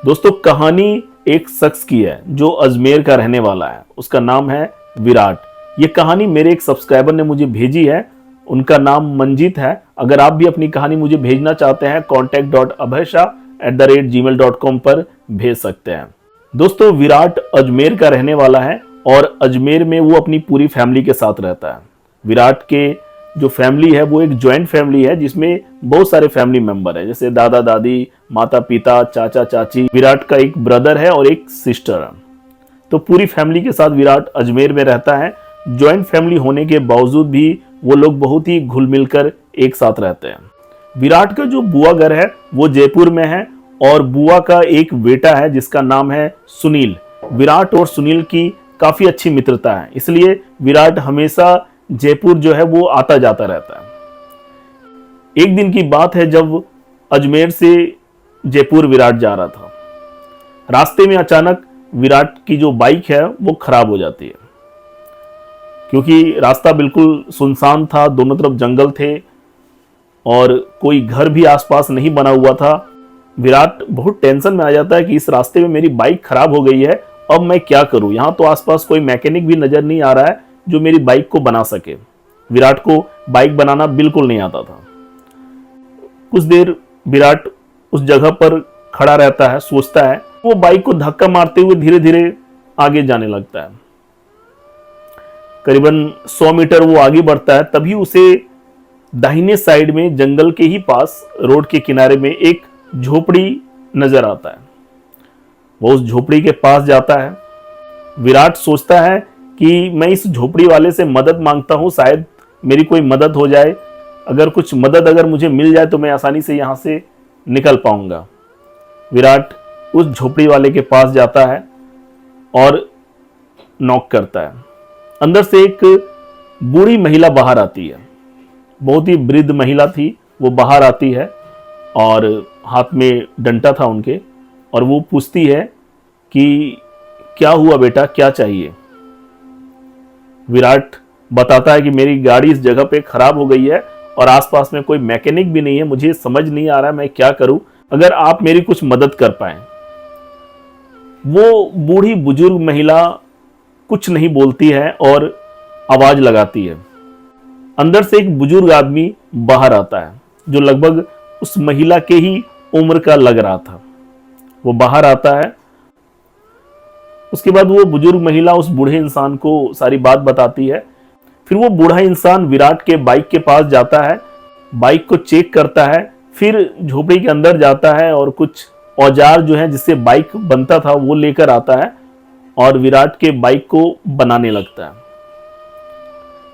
दोस्तों कहानी एक शख्स की है जो अजमेर का रहने वाला है। उसका नाम है विराट। ये कहानी मेरे एक सब्सक्राइबर ने मुझे भेजी है। उनका नाम मंजीत है। अगर आप भी अपनी कहानी मुझे भेजना चाहते हैं contact.abhaisha@gmail.com पर भेज सकते हैं। दोस्तों विराट अजमेर का रहने वाला है और अजमेर में वो अपनी पूरी फैमिली के साथ रहता है। विराट के जो फैमिली है वो एक ज्वाइंट फैमिली है जिसमें बहुत सारे फैमिली मेंबर है, जैसे दादा दादी, माता पिता, चाचा चाची। विराट का एक ब्रदर है और एक सिस्टर है। तो पूरी फैमिली के साथ विराट अजमेर में रहता है। ज्वाइंट फैमिली होने के बावजूद भी वो लोग बहुत ही घुल मिलकर एक साथ रहते हैं। विराट का जो बुआ घर है वो जयपुर में है और बुआ का एक बेटा है जिसका नाम है सुनील। विराट और सुनील की काफी अच्छी मित्रता है, इसलिए विराट हमेशा जयपुर जो है वो आता जाता रहता है। एक दिन की बात है जब अजमेर से जयपुर विराट जा रहा था। रास्ते में अचानक विराट की जो बाइक है वो खराब हो जाती है, क्योंकि रास्ता बिल्कुल सुनसान था, दोनों तरफ जंगल थे और कोई घर भी आसपास नहीं बना हुआ था। विराट बहुत टेंशन में आ जाता है कि इस रास्ते में मेरी बाइक खराब हो गई है, अब मैं क्या करूं। यहां तो आसपास कोई मैकेनिक भी नजर नहीं आ रहा है जो मेरी बाइक को बना सके। विराट को बाइक बनाना बिल्कुल नहीं आता था। कुछ देर विराट उस जगह पर खड़ा रहता है, सोचता है। वो बाइक को धक्का मारते हुए धीरे धीरे आगे जाने लगता है। करीबन 100 मीटर वो आगे बढ़ता है, तभी उसे दाहिने साइड में जंगल के ही पास रोड के किनारे में एक झोपड़ी नजर आता है। वो उस झोपड़ी के पास जाता है। विराट सोचता है कि मैं इस झोपड़ी वाले से मदद मांगता हूं, शायद मेरी कोई मदद हो जाए। अगर मुझे मिल जाए तो मैं आसानी से यहां से निकल पाऊंगा। विराट उस झोपड़ी वाले के पास जाता है और नॉक करता है। अंदर से एक बूढ़ी महिला बाहर आती है। बहुत ही वृद्ध महिला थी। वो बाहर आती है और हाथ में डंडा था उनके, और वो पूछती है कि क्या हुआ बेटा, क्या चाहिए। विराट बताता है कि मेरी गाड़ी इस जगह पे खराब हो गई है और आसपास में कोई मैकेनिक भी नहीं है, मुझे समझ नहीं आ रहा मैं क्या करूं, अगर आप मेरी कुछ मदद कर पाए। वो बूढ़ी बुजुर्ग महिला कुछ नहीं बोलती है और आवाज लगाती है। अंदर से एक बुजुर्ग आदमी बाहर आता है जो लगभग उस महिला के ही उम्र का लग रहा था। वो बाहर आता है। उसके बाद वो बुजुर्ग महिला उस बूढ़े इंसान को सारी बात बताती है। फिर वो बूढ़ा इंसान विराट के बाइक के पास जाता है, बाइक को चेक करता है, फिर झोपड़ी के अंदर जाता है और कुछ औजार जो है जिससे बाइक बनता था वो लेकर आता है और विराट के बाइक को बनाने लगता है।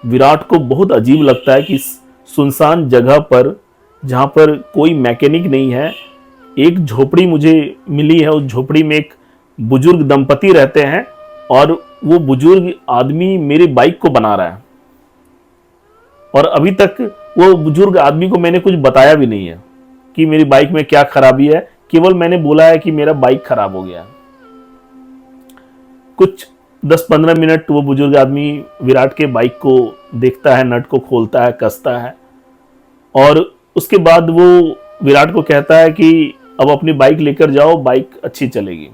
विराट को बहुत अजीब लगता है कि इस सुनसान जगह पर, जहां पर कोई मैकेनिक नहीं है, एक झोपड़ी मुझे मिली है। उस झोपड़ी में एक बुजुर्ग दंपति रहते हैं और वो बुजुर्ग आदमी मेरी बाइक को बना रहा है, और अभी तक वो बुजुर्ग आदमी को मैंने कुछ बताया भी नहीं है कि मेरी बाइक में क्या खराबी है। केवल मैंने बोला है कि मेरा बाइक खराब हो गया है। कुछ 10-15 मिनट वो बुजुर्ग आदमी विराट के बाइक को देखता है, नट को खोलता है, कसता है, और उसके बाद वो विराट को कहता है कि अब अपनी बाइक लेकर जाओ, बाइक अच्छी चलेगी।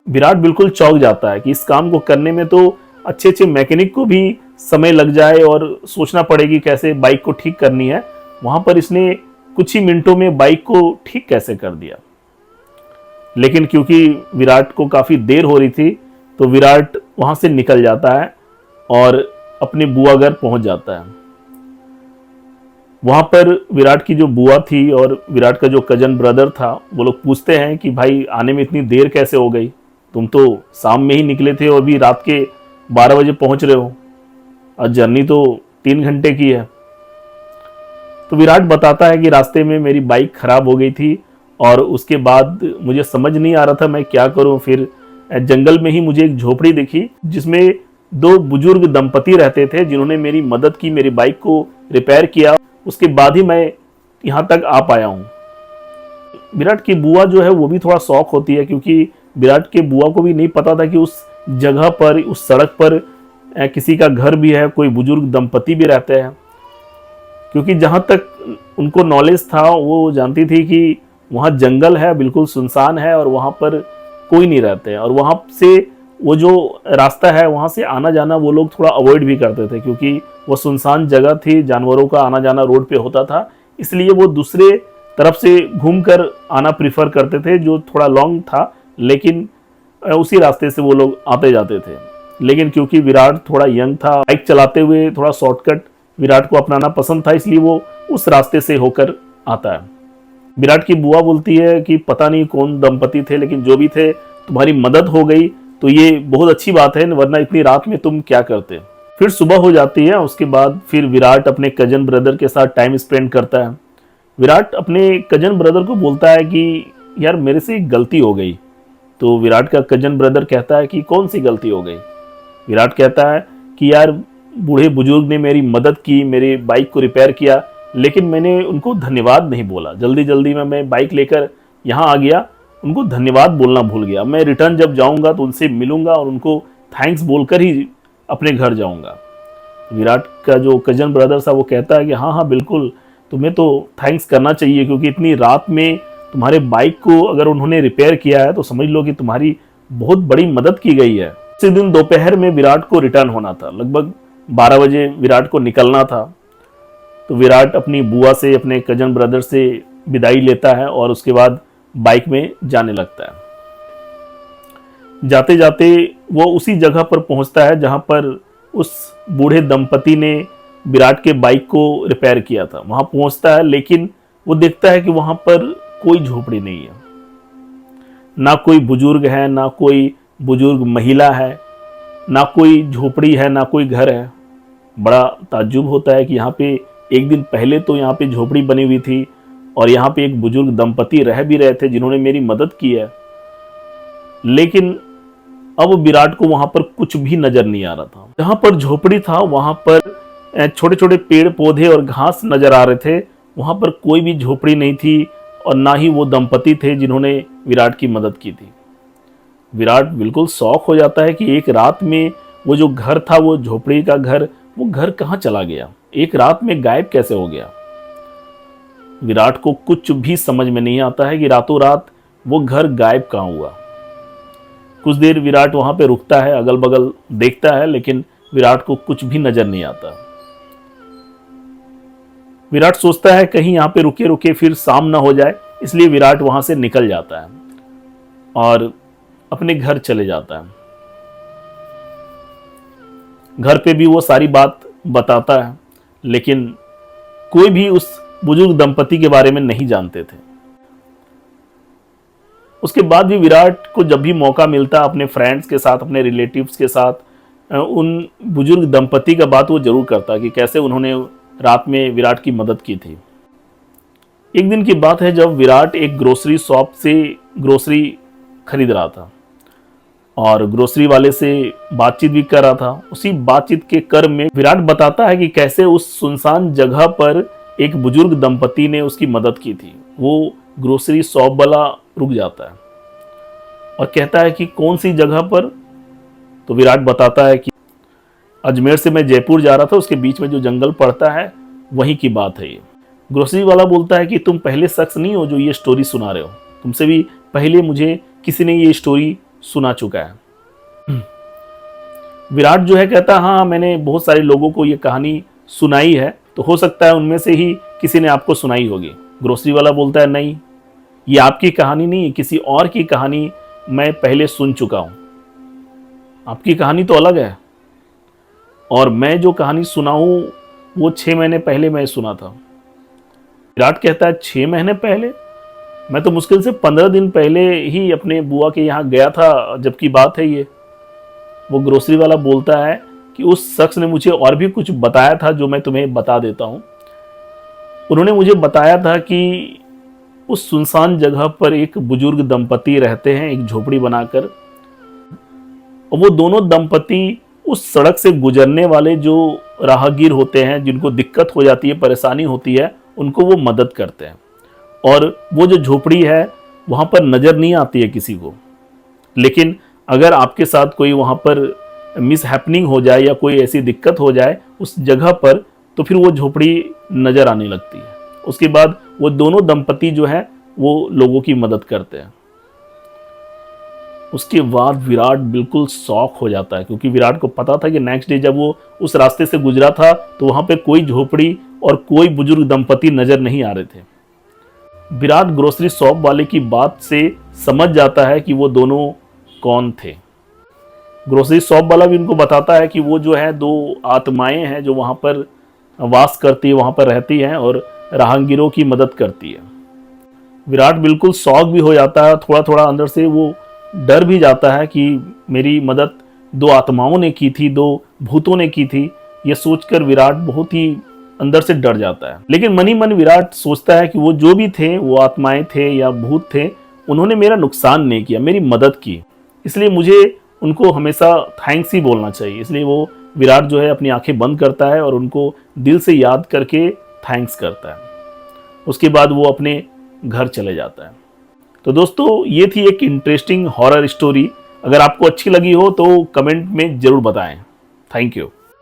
विराट बिल्कुल चौंक जाता है कि इस काम को करने में तो अच्छे अच्छे मैकेनिक को भी समय लग जाए और सोचना पड़ेगी कैसे बाइक को ठीक करनी है। वहां पर इसने कुछ ही मिनटों में बाइक को ठीक कैसे कर दिया। लेकिन क्योंकि विराट को काफी देर हो रही थी तो विराट वहां से निकल जाता है और अपने बुआ घर पहुंच जाता है। वहां पर विराट की जो बुआ थी और विराट का जो कजन ब्रदर था, वो लोग पूछते हैं कि भाई आने में इतनी देर कैसे हो गई, तुम तो शाम में ही निकले थे और अभी रात के 12 बजे पहुंच रहे हो, और जर्नी तो 3 घंटे की है। तो विराट बताता है कि रास्ते में मेरी बाइक खराब हो गई थी और उसके बाद मुझे समझ नहीं आ रहा था मैं क्या करूं। फिर जंगल में ही मुझे एक झोपड़ी दिखी जिसमें 2 बुजुर्ग दंपति रहते थे जिन्होंने मेरी मदद की, मेरी बाइक को रिपेयर किया। उसके बाद ही मैं यहां तक आ पाया हूं। विराट की बुआ जो है वो भी थोड़ा शौक होती है, क्योंकि विराट के बुआ को भी नहीं पता था कि उस जगह पर, उस सड़क पर किसी का घर भी है, कोई बुजुर्ग दंपति भी रहते हैं। क्योंकि जहां तक उनको नॉलेज था वो जानती थी कि वहाँ जंगल है, बिल्कुल सुनसान है और वहाँ पर कोई नहीं रहते हैं। और वहाँ से वो जो रास्ता है वहाँ से आना जाना वो लोग थोड़ा अवॉइड भी करते थे, क्योंकि वो सुनसान जगह थी, जानवरों का आना जाना रोड पे होता था, इसलिए वो दूसरे तरफ से घूमकर आना प्रीफर करते थे, जो थोड़ा लॉन्ग था, लेकिन उसी रास्ते से वो लोग आते जाते थे। लेकिन क्योंकि विराट थोड़ा यंग था, बाइक चलाते हुए थोड़ा शॉर्टकट विराट को अपनाना पसंद था, इसलिए वो उस रास्ते से होकर आता है। विराट की बुआ बोलती है कि पता नहीं कौन दंपति थे, लेकिन जो भी थे, तुम्हारी मदद हो गई तो ये बहुत अच्छी बात है, वरना इतनी रात में तुम क्या करते। फिर सुबह हो जाती है। उसके बाद फिर विराट अपने कजन ब्रदर के साथ टाइम स्पेंड करता है। विराट अपने कजन ब्रदर को बोलता है कि यार मेरे से एक गलती हो गई। तो विराट का कजन ब्रदर कहता है कि कौन सी गलती हो गई। विराट कहता है कि यार बूढ़े बुजुर्ग ने मेरी मदद की, मेरी बाइक को रिपेयर किया, लेकिन मैंने उनको धन्यवाद नहीं बोला। जल्दी जल्दी में मैं बाइक लेकर यहाँ आ गया, उनको धन्यवाद बोलना भूल गया। मैं रिटर्न जब जाऊंगा तो उनसे मिलूंगा और उनको थैंक्स बोलकर ही अपने घर जाऊंगा। विराट का जो कजन ब्रदर था वो कहता है कि हाँ हाँ बिल्कुल, तुम्हें तो थैंक्स करना चाहिए, क्योंकि इतनी रात में तुम्हारे बाइक को अगर उन्होंने रिपेयर किया है तो समझ लो कि तुम्हारी बहुत बड़ी मदद की गई है। उसी दिन दोपहर में विराट को रिटर्न होना था, लगभग 12 बजे विराट को निकलना था। तो विराट अपनी बुआ से, अपने कजन ब्रदर से विदाई लेता है और उसके बाद बाइक में जाने लगता है। जाते जाते वो उसी जगह पर पहुंचता है जहां पर उस बूढ़े दंपति ने विराट के बाइक को रिपेयर किया था। वहां पहुंचता है, लेकिन वो देखता है कि वहां पर कोई झोपड़ी नहीं है, ना कोई बुजुर्ग है, ना कोई बुजुर्ग महिला है, ना कोई झोपड़ी है, ना कोई घर है। बड़ा ताज्जुब होता है कि यहाँ पे एक दिन पहले तो यहाँ पे झोपड़ी बनी हुई थी और यहाँ पे एक बुजुर्ग दंपति रह भी रहे थे जिन्होंने मेरी मदद की है, लेकिन अब विराट को वहां पर कुछ भी नजर नहीं आ रहा था। जहां पर झोपड़ी था वहां पर छोटे छोटे पेड़ पौधे और घास नजर आ रहे थे, वहां पर कोई भी झोपड़ी नहीं थी और ना ही वो दंपति थे जिन्होंने विराट की मदद की थी। विराट बिल्कुल शॉक हो जाता है कि एक रात में वो जो घर था, वो झोपड़ी का घर, वो घर कहाँ चला गया, एक रात में गायब कैसे हो गया। विराट को कुछ भी समझ में नहीं आता है कि रातों रात वो घर गायब कहाँ हुआ। कुछ देर विराट वहां पे रुकता है, अगल बगल देखता है, लेकिन विराट को कुछ भी नजर नहीं आता। विराट सोचता है कहीं यहाँ पे रुके रुके फिर शाम ना हो जाए, इसलिए विराट वहां से निकल जाता है और अपने घर चले जाता है। घर पे भी वो सारी बात बताता है, लेकिन कोई भी उस बुजुर्ग दंपति के बारे में नहीं जानते थे। उसके बाद भी विराट को जब भी मौका मिलता अपने फ्रेंड्स के साथ, अपने रिलेटिव्स के साथ उन बुजुर्ग दंपति का बात वो जरूर करता कि कैसे उन्होंने रात में विराट की मदद की थी। एक दिन की बात है जब विराट एक ग्रोसरी शॉप से ग्रोसरी खरीद रहा था और ग्रोसरी वाले से बातचीत भी कर रहा था। उसी बातचीत के क्रम में विराट बताता है कि कैसे उस सुनसान जगह पर एक बुजुर्ग दंपति ने उसकी मदद की थी। वो ग्रोसरी शॉप वाला रुक जाता है और कहता है कि कौन सी जगह पर। तो विराट बताता है कि अजमेर से मैं जयपुर जा रहा था, उसके बीच में जो जंगल पड़ता है वहीं की बात है ये। ग्रोसरी वाला बोलता है कि तुम पहले शख्स नहीं हो जो ये स्टोरी सुना रहे हो, तुमसे भी पहले मुझे किसी ने ये स्टोरी सुना चुका है। विराट जो है कहता है हाँ मैंने बहुत सारे लोगों को ये कहानी सुनाई है, तो हो सकता है उनमें से ही किसी ने आपको सुनाई होगी। ग्रोसरी वाला बोलता है नहीं, ये आपकी कहानी नहीं, किसी और की कहानी मैं पहले सुन चुका हूं। आपकी कहानी तो अलग है और मैं जो कहानी सुना हूं वो 6 महीने पहले मैं सुना था। विराट कहता है 6 महीने पहले? मैं तो मुश्किल से 15 दिन पहले ही अपने बुआ के यहाँ गया था जबकि बात है ये। वो ग्रोसरी वाला बोलता है कि उस शख्स ने मुझे और भी कुछ बताया था जो मैं तुम्हें बता देता हूँ। उन्होंने मुझे बताया था कि उस सुनसान जगह पर एक बुजुर्ग दंपति रहते हैं एक झोपड़ी बनाकर, और वो दोनों दंपति उस सड़क से गुजरने वाले जो राहगीर होते हैं, जिनको दिक्कत हो जाती है, परेशानी होती है, उनको वो मदद करते हैं। और वो जो झोपड़ी है वहाँ पर नज़र नहीं आती है किसी को, लेकिन अगर आपके साथ कोई वहाँ पर मिस हैपनिंग हो जाए या कोई ऐसी दिक्कत हो जाए उस जगह पर, तो फिर वो झोपड़ी नज़र आने लगती है। उसके बाद वो दोनों दंपति जो है वो लोगों की मदद करते हैं। उसके बाद विराट बिल्कुल शॉक हो जाता है, क्योंकि विराट को पता था कि नेक्स्ट डे जब वो उस रास्ते से गुजरा था तो वहां पे कोई झोपड़ी और कोई बुजुर्ग दंपति नजर नहीं आ रहे थे। विराट ग्रोसरी शॉप वाले की बात से समझ जाता है कि वो दोनों कौन थे। ग्रोसरी शॉप वाला भी उनको बताता है कि वो जो है दो आत्माएं हैं जो वहां पर वास करती है, वहां पर रहती हैं और राहगीरों की मदद करती है। विराट बिल्कुल शॉक भी हो जाता है, थोड़ा थोड़ा अंदर से वो डर भी जाता है कि मेरी मदद दो आत्माओं ने की थी, दो भूतों ने की थी। ये सोचकर विराट बहुत ही अंदर से डर जाता है। लेकिन मन ही मन विराट सोचता है कि वो जो भी थे, वो आत्माएं थे या भूत थे, उन्होंने मेरा नुकसान नहीं किया, मेरी मदद की, इसलिए मुझे उनको हमेशा थैंक्स ही बोलना चाहिए। इसलिए वो विराट जो है अपनी आंखें बंद करता है और उनको दिल से याद करके थैंक्स करता है। उसके बाद वो अपने घर चले जाता है। तो दोस्तों, ये थी एक इंटरेस्टिंग हॉरर स्टोरी। अगर आपको अच्छी लगी हो तो कमेंट में जरूर बताएं। Thank you.